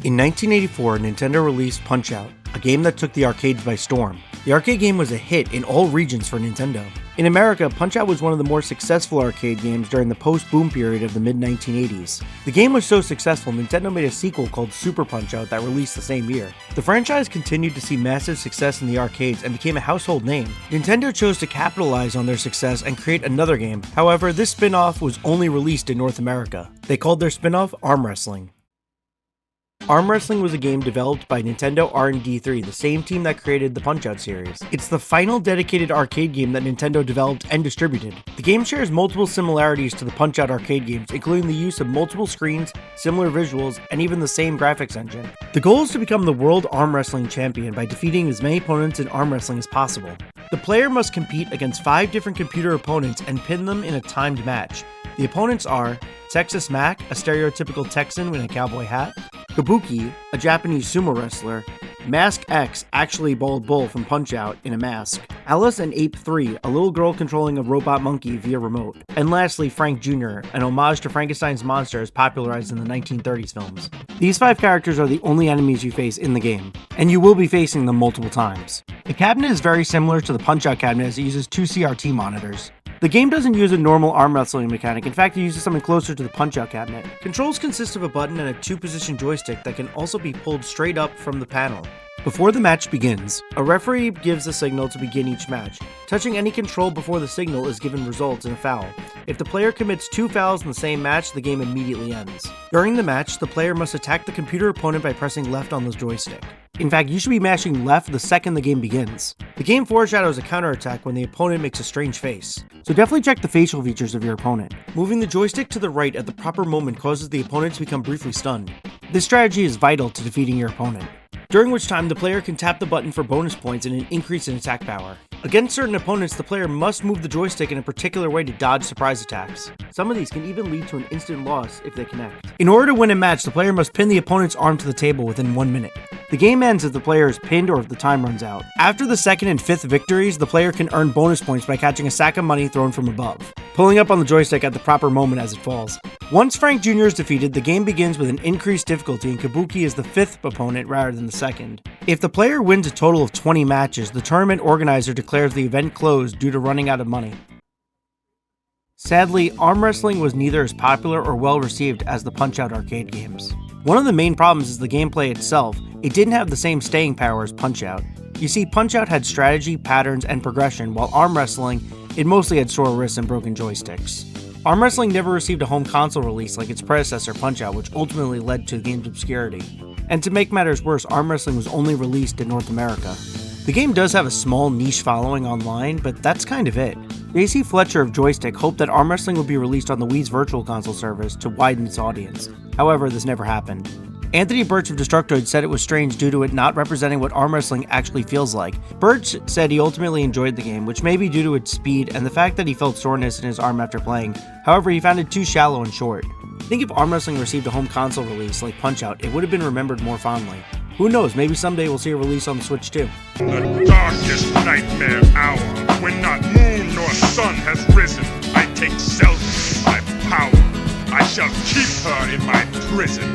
In 1984, Nintendo released Punch-Out!, a game that took the arcades by storm. The arcade game was a hit in all regions for Nintendo. In America, Punch-Out! Was one of the more successful arcade games during the post-boom period of the mid-1980s. The game was so successful, Nintendo made a sequel called Super Punch-Out! That released the same year. The franchise continued to see massive success in the arcades and became a household name. Nintendo chose to capitalize on their success and create another game. However, this spin-off was only released in North America. They called their spin-off Arm Wrestling. Arm Wrestling was a game developed by Nintendo R&D3, the same team that created the Punch-Out! Series. It's the final dedicated arcade game that Nintendo developed and distributed. The game shares multiple similarities to the Punch-Out! Arcade games, including the use of multiple screens, similar visuals, and even the same graphics engine. The goal is to become the World Arm Wrestling Champion by defeating as many opponents in arm wrestling as possible. The player must compete against 5 different computer opponents and pin them in a timed match. The opponents are Texas Mac, a stereotypical Texan with a cowboy hat, Kabuki, a Japanese sumo wrestler, Mask X, actually Bald Bull from Punch-Out! In a mask, Alice and Ape 3, a little girl controlling a robot monkey via remote, and lastly Frank Jr., an homage to Frankenstein's monster as popularized in the 1930s films. These 5 characters are the only enemies you face in the game, and you will be facing them multiple times. The cabinet is very similar to the Punch-Out! Cabinet as it uses 2 CRT monitors. The game doesn't use a normal arm wrestling mechanic, in fact it uses something closer to the Punch-Out! Cabinet. Controls consist of a button and a 2-position joystick that can also be pulled straight up from the panel. Before the match begins, a referee gives a signal to begin each match. Touching any control before the signal is given results in a foul. If the player commits 2 fouls in the same match, the game immediately ends. During the match, the player must attack the computer opponent by pressing left on the joystick. In fact, you should be mashing left the second the game begins. The game foreshadows a counterattack when the opponent makes a strange face, so definitely check the facial features of your opponent. Moving the joystick to the right at the proper moment causes the opponent to become briefly stunned. This strategy is vital to defeating your opponent, during which time the player can tap the button for bonus points and an increase in attack power. Against certain opponents, the player must move the joystick in a particular way to dodge surprise attacks. Some of these can even lead to an instant loss if they connect. In order to win a match, the player must pin the opponent's arm to the table within 1 minute. The game ends if the player is pinned or if the time runs out. After the 2nd and 5th victories, the player can earn bonus points by catching a sack of money thrown from above, pulling up on the joystick at the proper moment as it falls. Once Frank Jr. is defeated, the game begins with an increased difficulty and Kabuki is the 5th opponent rather than the 2nd. If the player wins a total of 20 matches, the tournament organizer declares the event closed due to running out of money. Sadly, arm wrestling was neither as popular or well received as the Punch-Out! Arcade games. One of the main problems is the gameplay itself. It didn't have the same staying power as Punch-Out! You see, Punch-Out! Had strategy, patterns, and progression, while arm wrestling, it mostly had sore wrists and broken joysticks. Arm wrestling never received a home console release like its predecessor Punch-Out!, which ultimately led to the game's obscurity. And to make matters worse, arm wrestling was only released in North America. The game does have a small niche following online, but that's kind of it. JC Fletcher of Joystick hoped that arm wrestling would be released on the Wii's Virtual Console service to widen its audience. However, this never happened. Anthony Birch of Destructoid said it was strange due to it not representing what arm wrestling actually feels like. Birch said he ultimately enjoyed the game, which may be due to its speed and the fact that he felt soreness in his arm after playing. However, he found it too shallow and short. I think if arm wrestling received a home console release like Punch-Out!, it would have been remembered more fondly. Who knows, maybe someday we'll see a release on the Switch too. The darkest nightmare hour, when not moon nor sun has risen, I take Zelda in my power. I shall keep her in my prison.